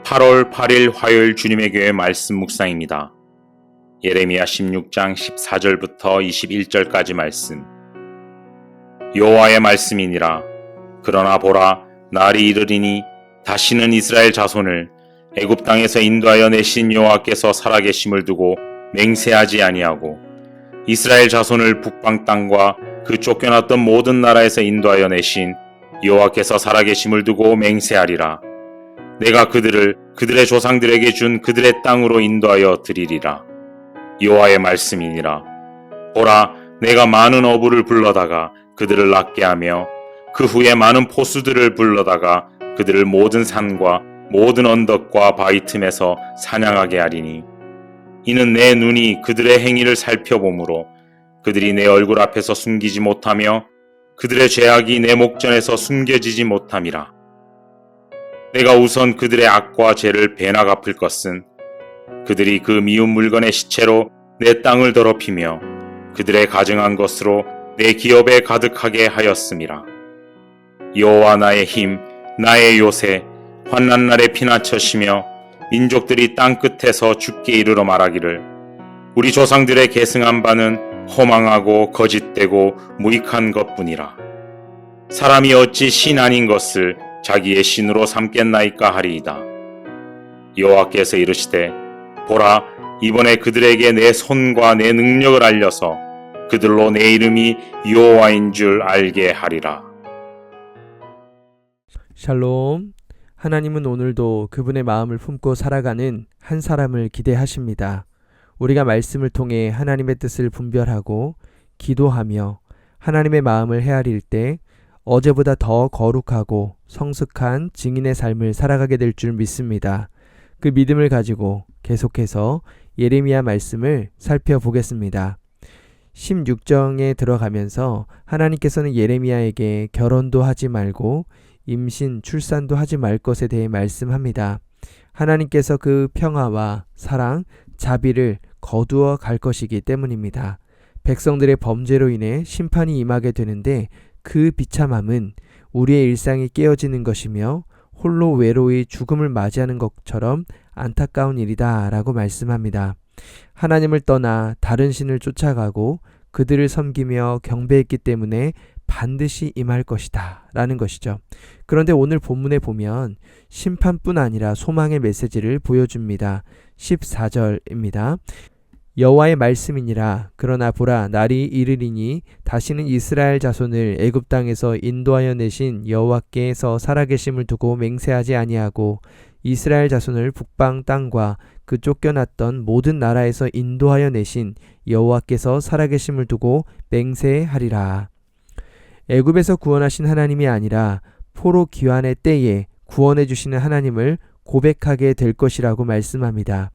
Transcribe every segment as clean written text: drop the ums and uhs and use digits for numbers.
8월 8일 화요일 주님의 교회 말씀 묵상입니다. 예레미야 16장 14절부터 21절까지 말씀. 여호와의 말씀이니라. 그러나 보라, 날이 이르리니 다시는 이스라엘 자손을 애굽 땅에서 인도하여 내신 여호와께서 살아계심을 두고 맹세하지 아니하고 이스라엘 자손을 북방 땅과 그 쫓겨났던 모든 나라에서 인도하여 내신 여호와께서 살아계심을 두고 맹세하리라. 내가 그들의 조상들에게 준 그들의 땅으로 인도하여 드리리라. 여호와의 말씀이니라. 보라, 내가 많은 어부를 불러다가 그들을 낫게 하며 그 후에 많은 포수들을 불러다가 그들을 모든 산과 모든 언덕과 바위 틈에서 사냥하게 하리니 이는 내 눈이 그들의 행위를 살펴보므로 그들이 내 얼굴 앞에서 숨기지 못하며 그들의 죄악이 내 목전에서 숨겨지지 못함이라. 내가 우선 그들의 악과 죄를 배나 갚을 것은 그들이 그 미운 물건의 시체로 내 땅을 더럽히며 그들의 가증한 것으로 내 기업에 가득하게 하였음이라. 여호와 나의 힘, 나의 요새, 환난 날에 피난처시며 민족들이 땅 끝에서 죽게 이르러 말하기를 우리 조상들의 계승한 바는 허망하고 거짓되고 무익한 것뿐이라. 사람이 어찌 신 아닌 것을 자기의 신으로 삼겠나이까 하리이다. 여호와께서 이르시되 보라, 이번에 그들에게 내 손과 내 능력을 알려서 그들로 내 이름이 여호와인 줄 알게 하리라. 샬롬. 하나님은 오늘도 그분의 마음을 품고 살아가는 한 사람을 기대하십니다. 우리가 말씀을 통해 하나님의 뜻을 분별하고 기도하며 하나님의 마음을 헤아릴 때 어제보다 더 거룩하고 성숙한 증인의 삶을 살아가게 될 줄 믿습니다. 그 믿음을 가지고 계속해서 예레미야 말씀을 살펴보겠습니다. 16장에 들어가면서 하나님께서는 예레미야에게 결혼도 하지 말고 임신, 출산도 하지 말 것에 대해 말씀합니다. 하나님께서 그 평화와 사랑, 자비를 거두어 갈 것이기 때문입니다. 백성들의 범죄로 인해 심판이 임하게 되는데 그 비참함은 우리의 일상이 깨어지는 것이며 홀로 외로이 죽음을 맞이하는 것처럼 안타까운 일이다 라고 말씀합니다. 하나님을 떠나 다른 신을 쫓아가고 그들을 섬기며 경배했기 때문에 반드시 임할 것이다 라는 것이죠. 그런데 오늘 본문에 보면 심판뿐 아니라 소망의 메시지를 보여줍니다. 14절입니다. 여호와의 말씀이니라. 그러나 보라, 날이 이르리니 다시는 이스라엘 자손을 애굽 땅에서 인도하여 내신 여호와께서 살아계심을 두고 맹세하지 아니하고 이스라엘 자손을 북방 땅과 그 쫓겨났던 모든 나라에서 인도하여 내신 여호와께서 살아계심을 두고 맹세하리라. 애굽에서 구원하신 하나님이 아니라 포로 귀환의 때에 구원해 주시는 하나님을 고백하게 될 것이라고 말씀합니다.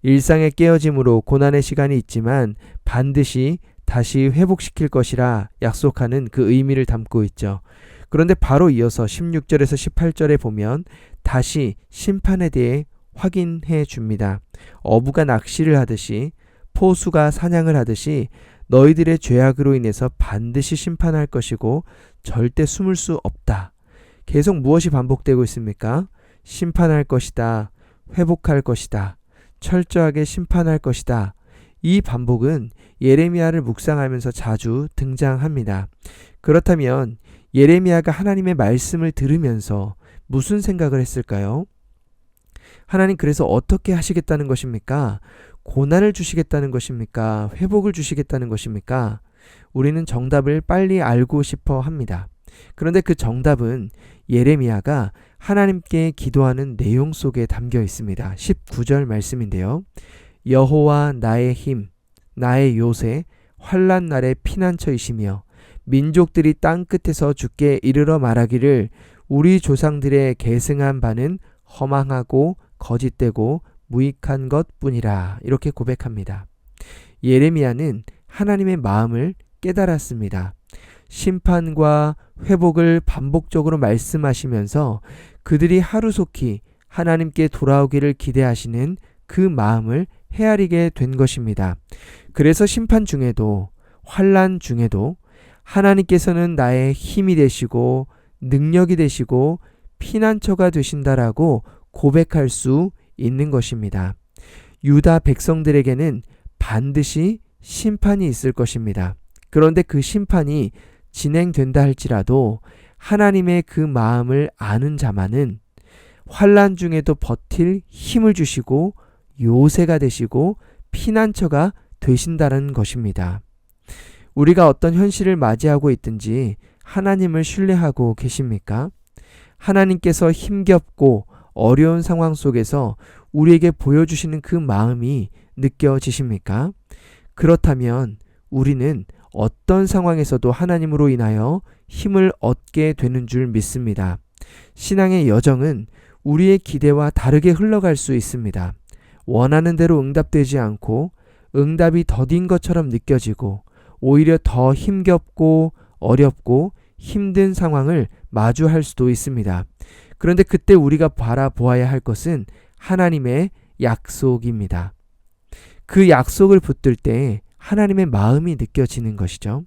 일상의 깨어짐으로 고난의 시간이 있지만 반드시 다시 회복시킬 것이라 약속하는 그 의미를 담고 있죠. 그런데 바로 이어서 16절에서 18절에 보면 다시 심판에 대해 확인해 줍니다. 어부가 낚시를 하듯이 포수가 사냥을 하듯이 너희들의 죄악으로 인해서 반드시 심판할 것이고 절대 숨을 수 없다. 계속 무엇이 반복되고 있습니까? 심판할 것이다. 회복할 것이다. 철저하게 심판할 것이다. 이 반복은 예레미야를 묵상하면서 자주 등장합니다. 그렇다면 예레미야가 하나님의 말씀을 들으면서 무슨 생각을 했을까요? 하나님 그래서 어떻게 하시겠다는 것입니까? 고난을 주시겠다는 것입니까? 회복을 주시겠다는 것입니까? 우리는 정답을 빨리 알고 싶어 합니다. 그런데 그 정답은 예레미야가 하나님께 기도하는 내용 속에 담겨 있습니다. 19절 말씀인데요. 여호와 나의 힘, 나의 요새, 환난 날의 피난처이시며 민족들이 땅 끝에서 주께 이르러 말하기를 우리 조상들의 계승한 바는 허망하고 거짓되고 무익한 것뿐이라. 이렇게 고백합니다. 예레미야는 하나님의 마음을 깨달았습니다. 심판과 회복을 반복적으로 말씀하시면서 그들이 하루속히 하나님께 돌아오기를 기대하시는 그 마음을 헤아리게 된 것입니다. 그래서 심판 중에도 환난 중에도 하나님께서는 나의 힘이 되시고 능력이 되시고 피난처가 되신다라고 고백할 수 있는 것입니다. 유다 백성들에게는 반드시 심판이 있을 것입니다. 그런데 그 심판이 진행된다 할지라도 하나님의 그 마음을 아는 자만은 환난 중에도 버틸 힘을 주시고 요새가 되시고 피난처가 되신다는 것입니다. 우리가 어떤 현실을 맞이하고 있든지 하나님을 신뢰하고 계십니까? 하나님께서 힘겹고 어려운 상황 속에서 우리에게 보여주시는 그 마음이 느껴지십니까? 그렇다면 우리는 어떤 상황에서도 하나님으로 인하여 힘을 얻게 되는 줄 믿습니다. 신앙의 여정은 우리의 기대와 다르게 흘러갈 수 있습니다. 원하는 대로 응답되지 않고 응답이 더딘 것처럼 느껴지고 오히려 더 힘겹고 어렵고 힘든 상황을 마주할 수도 있습니다. 그런데 그때 우리가 바라보아야 할 것은 하나님의 약속입니다. 그 약속을 붙들 때 하나님의 마음이 느껴지는 것이죠.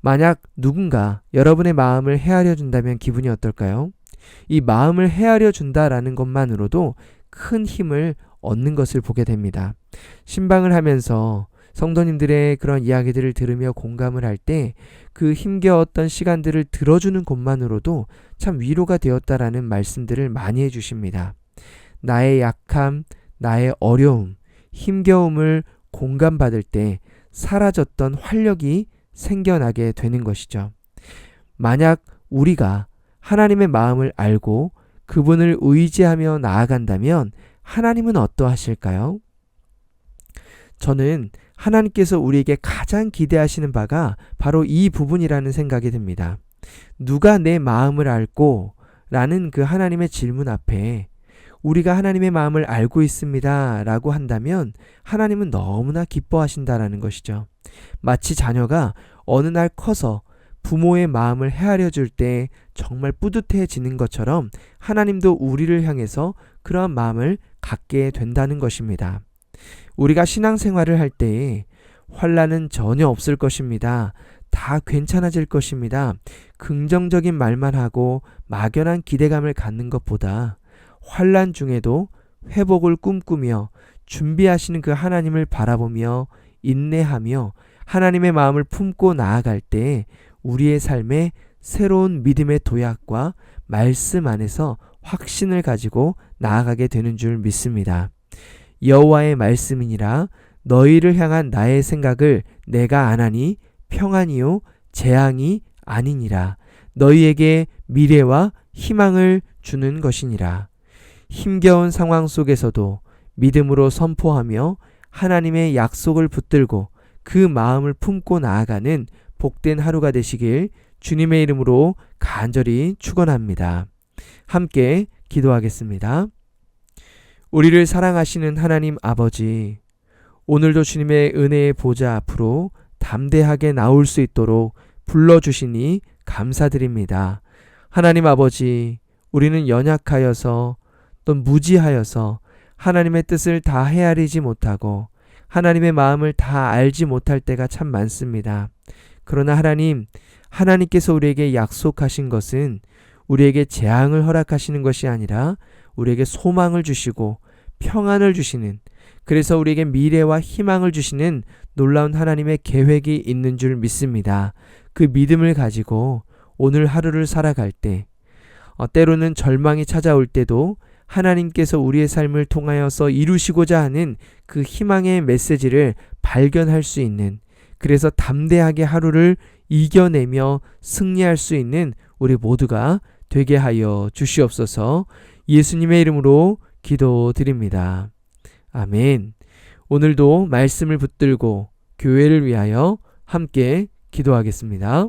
만약 누군가 여러분의 마음을 헤아려 준다면 기분이 어떨까요? 이 마음을 헤아려 준다라는 것만으로도 큰 힘을 얻는 것을 보게 됩니다. 신방을 하면서 성도님들의 그런 이야기들을 들으며 공감을 할 때 그 힘겨웠던 시간들을 들어주는 것만으로도 참 위로가 되었다라는 말씀들을 많이 해주십니다. 나의 약함, 나의 어려움, 힘겨움을 공감받을 때 사라졌던 활력이 생겨나게 되는 것이죠. 만약 우리가 하나님의 마음을 알고 그분을 의지하며 나아간다면 하나님은 어떠하실까요? 저는 하나님께서 우리에게 가장 기대하시는 바가 바로 이 부분이라는 생각이 듭니다. 누가 내 마음을 알고? 라는 그 하나님의 질문 앞에 우리가 하나님의 마음을 알고 있습니다 라고 한다면 하나님은 너무나 기뻐하신다라는 것이죠. 마치 자녀가 어느 날 커서 부모의 마음을 헤아려 줄 때 정말 뿌듯해지는 것처럼 하나님도 우리를 향해서 그러한 마음을 갖게 된다는 것입니다. 우리가 신앙생활을 할 때에 환난은 전혀 없을 것입니다. 다 괜찮아질 것입니다. 긍정적인 말만 하고 막연한 기대감을 갖는 것보다 환난 중에도 회복을 꿈꾸며 준비하시는 그 하나님을 바라보며 인내하며 하나님의 마음을 품고 나아갈 때 우리의 삶에 새로운 믿음의 도약과 말씀 안에서 확신을 가지고 나아가게 되는 줄 믿습니다. 여호와의 말씀이니라 너희를 향한 나의 생각을 내가 아나니 평안이요 재앙이 아니니라 너희에게 미래와 희망을 주는 것이니라. 힘겨운 상황 속에서도 믿음으로 선포하며 하나님의 약속을 붙들고 그 마음을 품고 나아가는 복된 하루가 되시길 주님의 이름으로 간절히 축원합니다. 함께 기도하겠습니다. 우리를 사랑하시는 하나님 아버지, 오늘도 주님의 은혜의 보좌 앞으로 담대하게 나올 수 있도록 불러주시니 감사드립니다. 하나님 아버지, 우리는 연약하여서 또 무지하여서 하나님의 뜻을 다 헤아리지 못하고 하나님의 마음을 다 알지 못할 때가 참 많습니다. 그러나 하나님께서 우리에게 약속하신 것은 우리에게 재앙을 허락하시는 것이 아니라 우리에게 소망을 주시고 평안을 주시는, 그래서 우리에게 미래와 희망을 주시는 놀라운 하나님의 계획이 있는 줄 믿습니다. 그 믿음을 가지고 오늘 하루를 살아갈 때 때로는 절망이 찾아올 때도 하나님께서 우리의 삶을 통하여서 이루시고자 하는 그 희망의 메시지를 발견할 수 있는, 그래서 담대하게 하루를 이겨내며 승리할 수 있는 우리 모두가 되게 하여 주시옵소서. 예수님의 이름으로 기도드립니다. 아멘. 오늘도 말씀을 붙들고 교회를 위하여 함께 기도하겠습니다.